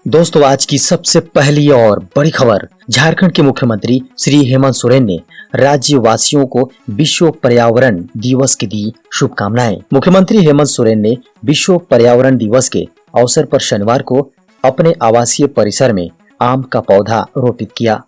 दोस्तों, आज की सबसे पहली और बड़ी खबर। झारखंड के मुख्यमंत्री श्री हेमंत सोरेन ने राज्यवासियों को विश्व पर्यावरण दिवस की दी शुभकामनाएं। मुख्यमंत्री हेमंत सोरेन ने विश्व पर्यावरण दिवस के अवसर पर शनिवार को अपने आवासीय परिसर में आम का पौधा रोपित किया।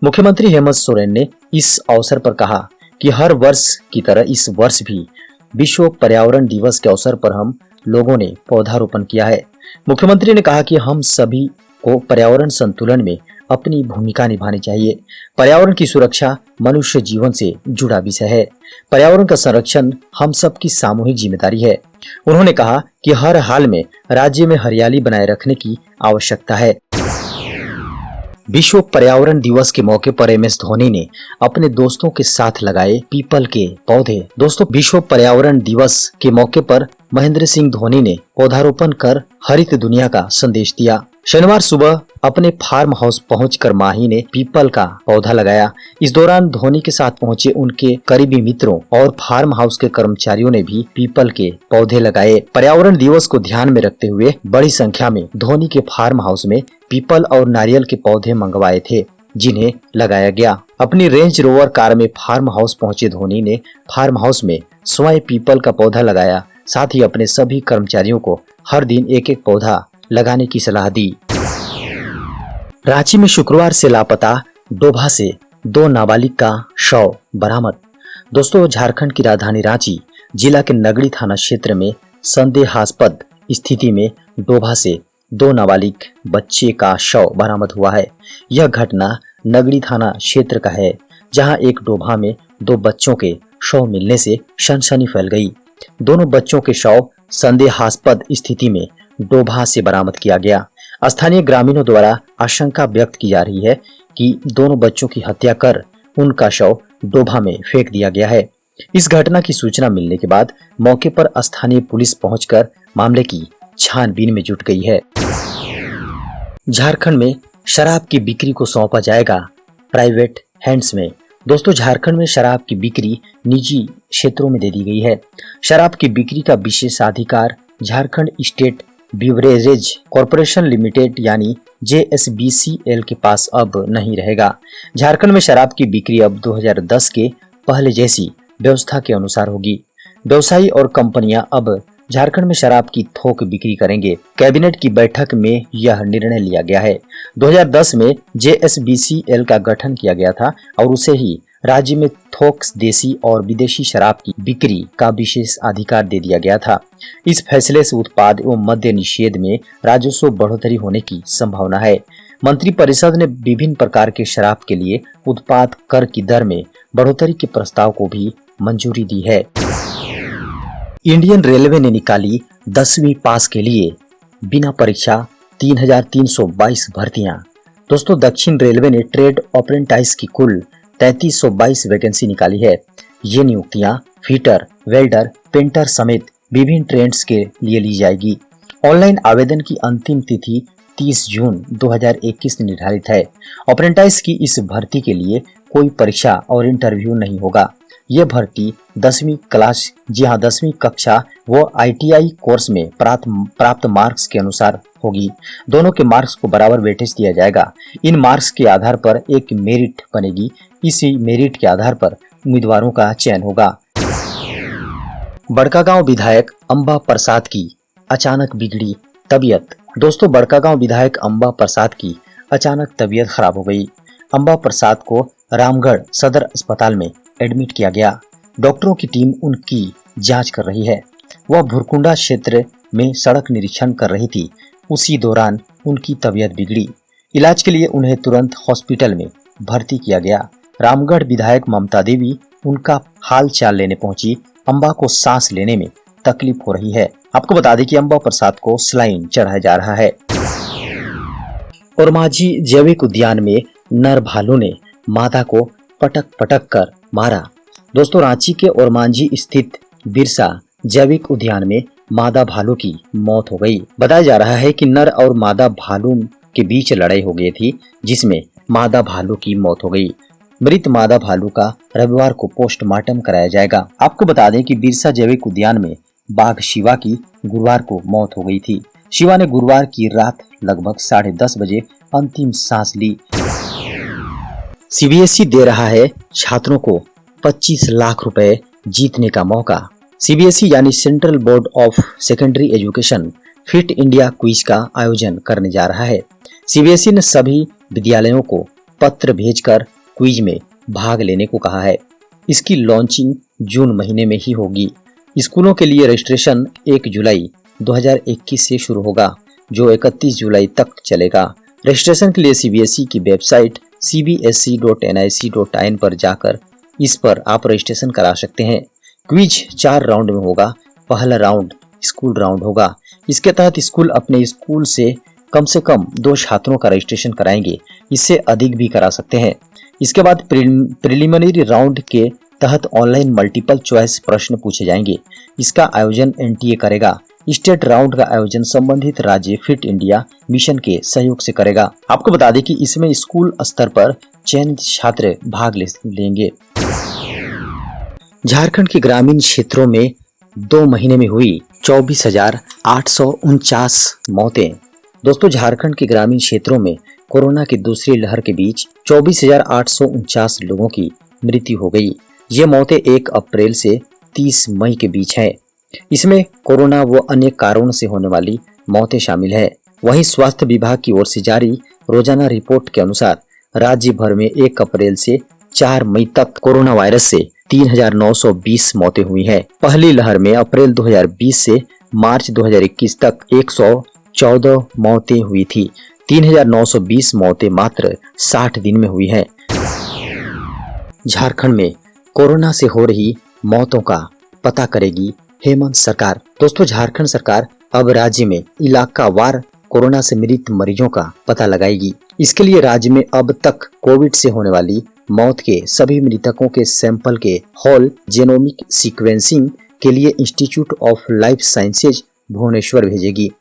मुख्यमंत्री हेमंत सोरेन ने इस अवसर पर कहा कि हर वर्ष की तरह इस वर्ष भी विश्व पर्यावरण दिवस के अवसर पर हम लोगों ने पौधारोपण किया है। मुख्यमंत्री ने कहा कि हम सभी को पर्यावरण संतुलन में अपनी भूमिका निभानी चाहिए। पर्यावरण की सुरक्षा मनुष्य जीवन से जुड़ा विषय है। पर्यावरण का संरक्षण हम सबकी सामूहिक जिम्मेदारी है। उन्होंने कहा कि हर हाल में राज्य में हरियाली बनाए रखने की आवश्यकता है। विश्व पर्यावरण दिवस के मौके पर MS धोनी ने अपने दोस्तों के साथ लगाए पीपल के पौधे। दोस्तों, विश्व पर्यावरण दिवस के मौके पर महेंद्र सिंह धोनी ने पौधारोपण कर हरित दुनिया का संदेश दिया। शनिवार सुबह अपने फार्म हाउस पहुंचकर माही ने पीपल का पौधा लगाया। इस दौरान धोनी के साथ पहुंचे उनके करीबी मित्रों और फार्म हाउस के कर्मचारियों ने भी पीपल के पौधे लगाए। पर्यावरण दिवस को ध्यान में रखते हुए बड़ी संख्या में धोनी के फार्म हाउस में पीपल और नारियल के पौधे मंगवाए थे, जिन्हें लगाया गया। अपनी रेंज रोवर कार में फार्म हाउस पहुंचे धोनी ने फार्म हाउस में स्वयं पीपल का पौधा लगाया। साथ ही अपने सभी कर्मचारियों को हर दिन एक एक पौधा लगाने की सलाह दी। रांची में शुक्रवार से लापता डोभा से 2 नाबालिग का शव बरामद। दोस्तों, झारखंड की राजधानी रांची जिला के नगड़ी थाना क्षेत्र में संदेहास्पद स्थिति में डोभा से 2 नाबालिग बच्चे का शव बरामद हुआ है। यह घटना नगड़ी थाना क्षेत्र का है, जहां एक डोभा में 2 बच्चों के शव मिलने से सनसनी फैल गई। दोनों बच्चों के शव संदेहास्पद स्थिति में डोभा से बरामद किया गया। स्थानीय ग्रामीणों द्वारा आशंका व्यक्त की जा रही है कि दोनों बच्चों की हत्या कर उनका शव डोभा में फेंक दिया गया है। इस घटना की सूचना मिलने के बाद मौके पर स्थानीय पुलिस पहुंचकर मामले की छानबीन में जुट गई है। झारखंड में शराब की बिक्री को सौंपा जाएगा प्राइवेट हैंड्स में। दोस्तों, झारखंड में शराब की बिक्री निजी क्षेत्रों में दे दी गई है। शराब की बिक्री का विशेषाधिकार झारखंड स्टेट बिवरेजेज कॉरपोरेशन लिमिटेड यानी JSBCL के पास अब नहीं रहेगा। झारखंड में शराब की बिक्री अब 2010 के पहले जैसी व्यवस्था के अनुसार होगी। व्यवसायी और कंपनियां अब झारखंड में शराब की थोक बिक्री करेंगे। कैबिनेट की बैठक में यह निर्णय लिया गया है। 2010 में JSBCL का गठन किया गया था और उसे ही राज्य में थोक देसी और विदेशी शराब की बिक्री का विशेष अधिकार दे दिया गया था। इस फैसले से उत्पाद एवं मद्य निषेध में राजस्व बढ़ोतरी होने की संभावना है। मंत्रिपरिषद ने विभिन्न प्रकार के शराब के लिए उत्पाद कर की दर में बढ़ोतरी के प्रस्ताव को भी मंजूरी दी है। इंडियन रेलवे ने निकाली 10वीं पास के लिए बिना परीक्षा 3322 भर्तियां। दोस्तों, दक्षिण रेलवे ने ट्रेड अप्रेंटाइज की कुल 3322 वैकेंसी निकाली है। ये नियुक्तियां फिटर, वेल्डर, पेंटर समेत विभिन्न ट्रेड्स के लिए ली जाएगी। ऑनलाइन आवेदन की अंतिम तिथि 30 जून 2021 निर्धारित है। अप्रेंटाइज की इस भर्ती के लिए कोई परीक्षा और इंटरव्यू नहीं होगा। यह भर्ती 10वीं क्लास, जी हाँ 10वीं कक्षा व ITI कोर्स में प्राप्त मार्क्स के अनुसार होगी। दोनों के मार्क्स को बराबर वेटेज दिया जाएगा। इन मार्क्स के आधार पर एक मेरिट बनेगी। इसी मेरिट के आधार पर उम्मीदवारों का चयन होगा। बड़कागांव विधायक अंबा प्रसाद की अचानक बिगड़ी तबीयत। दोस्तों, बड़कागांव विधायक अंबा प्रसाद की अचानक तबीयत खराब हो गई। अंबा प्रसाद को रामगढ़ सदर अस्पताल में एडमिट किया गया। डॉक्टरों की टीम उनकी जांच कर रही है। वह भुरकुंडा क्षेत्र में सड़क निरीक्षण कर रही थी। उसी दौरान उनकी तबीयत बिगड़ी। इलाज के लिए उन्हें तुरंत हॉस्पिटल में भर्ती किया गया। रामगढ़ विधायक ममता देवी उनका हाल चाल लेने पहुंची। अंबा को सांस लेने में तकलीफ हो रही है। आपको बता दें कि अंबा प्रसाद को सलाइन चढ़ाया जा रहा है। ओरमांझी जैविक उद्यान में नर भालू ने मादा को पटक पटक कर मारा। दोस्तों, रांची के ओरमांझी स्थित बिरसा जैविक उद्यान में मादा भालू की मौत हो गई। बताया जा रहा है कि नर और मादा भालू के बीच लड़ाई हो गई थी, जिसमें मादा भालू की मौत हो गई। मृत मादा भालू का रविवार को पोस्टमार्टम कराया जाएगा। आपको बता दें कि बिरसा जैविक उद्यान में बाघ शिवा की गुरुवार को मौत हो गई थी। शिवा ने गुरुवार की रात लगभग 10:30 बजे अंतिम सांस ली। सीबीएसई दे रहा है छात्रों को 25 लाख रुपए जीतने का मौका। सीबीएसई यानी central board of secondary education fit India quiz का आयोजन करने जा रहा है। सीबीएसई ने सभी विद्यालयों को पत्र भेजकर क्विज में भाग लेने को कहा है। इसकी लॉन्चिंग जून महीने में ही होगी। स्कूलों के लिए रजिस्ट्रेशन 1 जुलाई 2021 से शुरू होगा, जो 31 जुलाई तक चलेगा। रजिस्ट्रेशन के लिए सीबीएसई की वेबसाइट cbse.nic.in पर जाकर इस पर आप रजिस्ट्रेशन करा सकते हैं। क्विज 4 राउंड में होगा। पहला राउंड स्कूल राउंड होगा। इसके तहत स्कूल अपने स्कूल से कम 2 छात्रों का रजिस्ट्रेशन कराएंगे। इससे अधिक भी करा सकते हैं। इसके बाद प्रिलिमिनरी राउंड के तहत ऑनलाइन मल्टीपल चॉइस प्रश्न पूछे जाएंगे। इसका आयोजन एनटीए करेगा। स्टेट राउंड का आयोजन संबंधित राज्य फिट इंडिया मिशन के सहयोग से करेगा। आपको बता दें कि इसमें स्कूल स्तर पर चयनित छात्र भाग लेंगे। झारखंड के ग्रामीण क्षेत्रों में 2 महीने में हुई 24,849 मौतें। दोस्तों, झारखंड के ग्रामीण क्षेत्रों में कोरोना की दूसरी लहर के बीच 24,849 लोगों की मृत्यु हो गई। ये मौतें 1 अप्रैल से 30 मई के बीच हैं। इसमें कोरोना व अन्य कारणों से होने वाली मौतें शामिल है। वहीं स्वास्थ्य विभाग की ओर से जारी रोजाना रिपोर्ट के अनुसार राज्य भर में 1 अप्रैल से 4 मई तक कोरोना वायरस से 3,920 मौतें हुई हैं। पहली लहर में अप्रैल 2020 से मार्च 2021 तक 114 मौतें हुई थी। 3,920 मौतें मात्र 60 दिन में हुई हैं। झारखंड में कोरोना से हो रही मौतों का पता करेगी हेमंत सरकार। दोस्तों, झारखंड सरकार अब राज्य में इलाकावार कोरोना से मृत मरीजों का पता लगाएगी। इसके लिए राज्य में अब तक कोविड से होने वाली मौत के सभी मृतकों के सैंपल के होल जेनोमिक सीक्वेंसिंग के लिए institute of life sciences Bhubaneswar भेजेगी।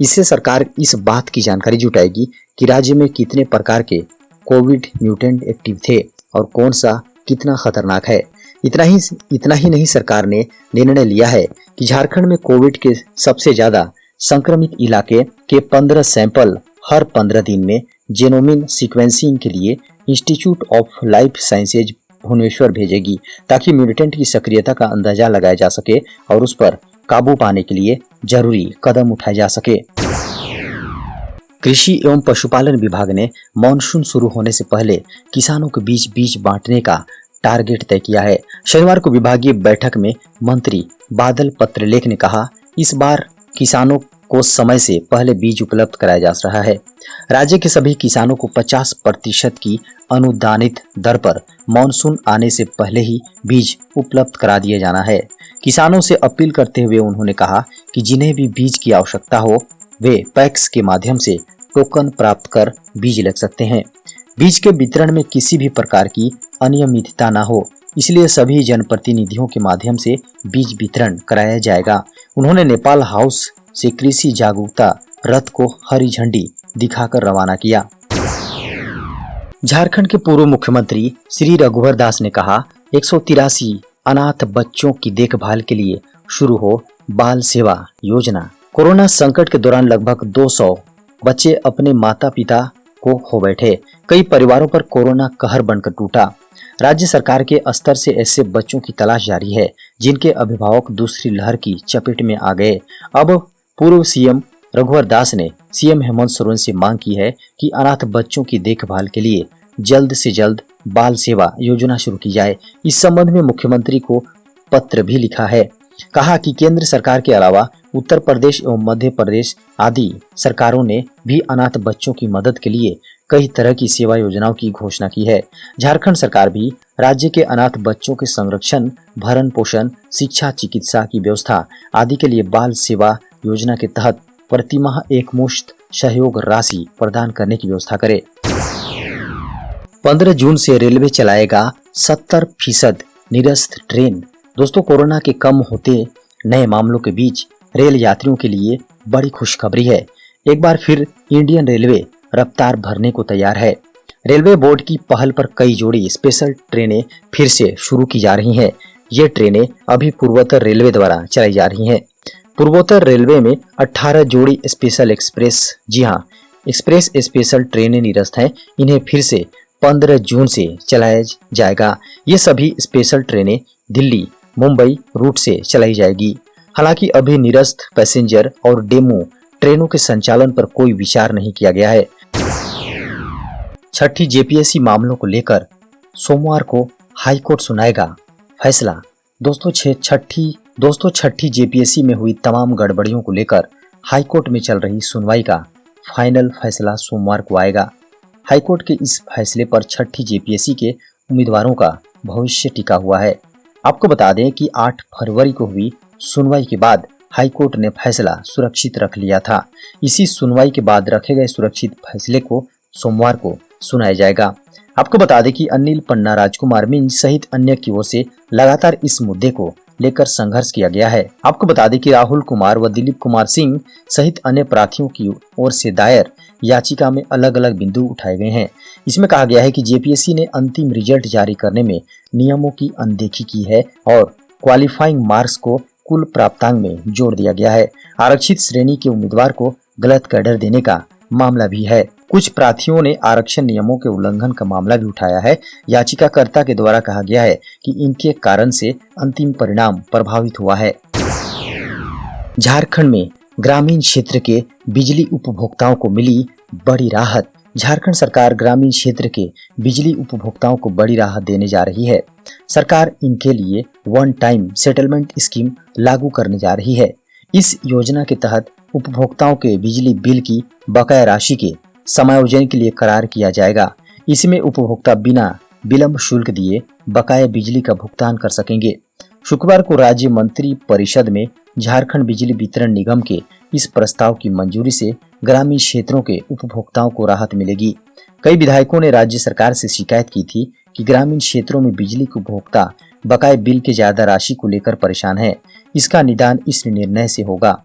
इससे सरकार इस बात की जानकारी जुटाएगी कि राज्य में कितने प्रकार के कोविड म्यूटेंट एक्टिव थे और कौन सा कितना खतरनाक है। इतना ही नहीं, सरकार ने निर्णय लिया है कि झारखंड में कोविड के सबसे ज्यादा संक्रमित इलाके के 15 सैंपल हर 15 दिन में जेनोमिक सीक्वेंसिंग के लिए institute of life sciences Bhubaneswar भेजेगी, ताकि म्यूटेंट की सक्रियता का अंदाजा लगाया जा सके और उस पर काबू पाने के लिए जरूरी कदम उठाए जा सके। कृषि एवं पशुपालन विभाग ने मानसून शुरू होने से पहले किसानों के बीच बीज बांटने का टारगेट तय किया है। शनिवार को विभागीय बैठक में मंत्री बादल पत्रलेख ने कहा, इस बार किसानों को समय से पहले बीज उपलब्ध कराया जा रहा है। राज्य के सभी किसानों को 50% की अनुदानित दर पर मानसून आने से पहले ही बीज उपलब्ध करा दिया जाना है। किसानों से अपील करते हुए उन्होंने कहा कि जिन्हें भी बीज की आवश्यकता हो वे पैक्स के माध्यम से टोकन प्राप्त कर बीज लग सकते हैं। बीज के वितरण में किसी भी प्रकार की अनियमितता न हो, इसलिए सभी जनप्रतिनिधियों के माध्यम से बीज वितरण कराया जाएगा। उन्होंने नेपाल हाउस से कृषि जागरूकता रथ को हरी झंडी दिखाकर रवाना किया। झारखंड के पूर्व मुख्यमंत्री श्री रघुवर दास ने कहा, 183 अनाथ बच्चों की देखभाल के लिए शुरू हो बाल सेवा योजना। कोरोना संकट के दौरान लगभग 200 बच्चे अपने माता पिता को खो बैठे। कई परिवारों पर कोरोना कहर बनकर टूटा। राज्य सरकार के स्तर से ऐसे बच्चों की तलाश जारी है जिनके अभिभावक दूसरी लहर की चपेट में आ गए। अब पूर्व सीएम रघुवर दास ने सीएम हेमंत सोरेन से मांग की है कि अनाथ बच्चों की देखभाल के लिए जल्द से जल्द बाल सेवा योजना शुरू की जाए। इस संबंध में मुख्यमंत्री को पत्र भी लिखा है। कहा कि केंद्र सरकार के अलावा उत्तर प्रदेश एवं मध्य प्रदेश आदि सरकारों ने भी अनाथ बच्चों की मदद के लिए कई तरह की सेवा योजनाओं की घोषणा की है। झारखंड सरकार भी राज्य के अनाथ बच्चों के संरक्षण, भरण पोषण, शिक्षा, चिकित्सा की व्यवस्था आदि के लिए बाल सेवा योजना के तहत प्रतिमाह एकमुश्त सहयोग राशि प्रदान करने की व्यवस्था करे। 15 जून से रेलवे चलाएगा 70% निरस्त ट्रेन। दोस्तों, कोरोना के कम होते नए मामलों के बीच रेल यात्रियों के लिए बड़ी खुशखबरी है। एक बार फिर इंडियन रेलवे रफ्तार भरने को तैयार है। रेलवे बोर्ड की पहल पर कई जोड़ी स्पेशल ट्रेनें फिर से शुरू की जा रही हैं। ये ट्रेनें अभी पूर्वोत्तर रेलवे द्वारा चलाई जा रही हैं। पूर्वोत्तर रेलवे में 18 जोड़ी स्पेशल एक्सप्रेस, जी हां, एक्सप्रेस स्पेशल ट्रेनें निरस्त हैं। इन्हें फिर से 15 जून से चलाया जाएगा। ये सभी स्पेशल ट्रेनें दिल्ली मुंबई रूट से चलाई जाएगी। हालांकि अभी निरस्त पैसेंजर और डेमू ट्रेनों के संचालन पर कोई विचार नहीं किया गया है। छठी जेपीएससी मामलों को लेकर सोमवार को हाईकोर्ट सुनाएगा फैसला। दोस्तों छठी जेपीएससी में हुई तमाम गड़बड़ियों को लेकर हाईकोर्ट में चल रही सुनवाई का फाइनल फैसला सोमवार को आएगा। हाईकोर्ट के इस फैसले पर छठी जेपीएससी के उम्मीदवारों का भविष्य टिका हुआ है। आपको बता दें कि 8 फरवरी को हुई सुनवाई के बाद हाईकोर्ट ने फैसला सुरक्षित रख लिया था। इसी सुनवाई के बाद रखे गए सुरक्षित फैसले को सोमवार को सुनाया जाएगा। आपको बता दें कि अनिल पन्ना, राजकुमार मिंज सहित अन्य की ओर से लगातार इस मुद्दे को लेकर संघर्ष किया गया है। आपको बता दें कि राहुल कुमार व दिलीप कुमार सिंह सहित अन्य प्रार्थियों की ओर से दायर याचिका में अलग अलग बिंदु उठाए गए हैं। इसमें कहा गया है कि जेपीएससी ने अंतिम रिजल्ट जारी करने में नियमों की अनदेखी की है और क्वालिफाइंग मार्क्स को कुल प्राप्तांक में जोड़ दिया गया है। आरक्षित श्रेणी के उम्मीदवार को गलत कैडर देने का मामला भी है। कुछ प्रार्थियों ने आरक्षण नियमों के उल्लंघन का मामला भी उठाया है। याचिकाकर्ता के द्वारा कहा गया है कि इनके कारण से अंतिम परिणाम प्रभावित हुआ है। झारखंड में ग्रामीण क्षेत्र के बिजली उपभोक्ताओं को मिली बड़ी राहत। झारखंड सरकार ग्रामीण क्षेत्र के बिजली उपभोक्ताओं को बड़ी राहत देने जा रही है। सरकार इनके लिए वन टाइम सेटलमेंट स्कीम लागू करने जा रही है। इस योजना के तहत उपभोक्ताओं के बिजली बिल की बकाया राशि के समायोजन के लिए करार किया जाएगा। इसमें उपभोक्ता बिना विलंब शुल्क दिए बकाया बिजली का भुगतान कर सकेंगे। शुक्रवार को राज्य मंत्री परिषद में झारखंड बिजली वितरण निगम के इस प्रस्ताव की मंजूरी से ग्रामीण क्षेत्रों के उपभोक्ताओं को राहत मिलेगी। कई विधायकों ने राज्य सरकार से शिकायत की थी कि ग्रामीण क्षेत्रों में बिजली के उपभोक्ता बकाया बिल के ज्यादा राशि को लेकर परेशान है। इसका निदान इस निर्णय से होगा।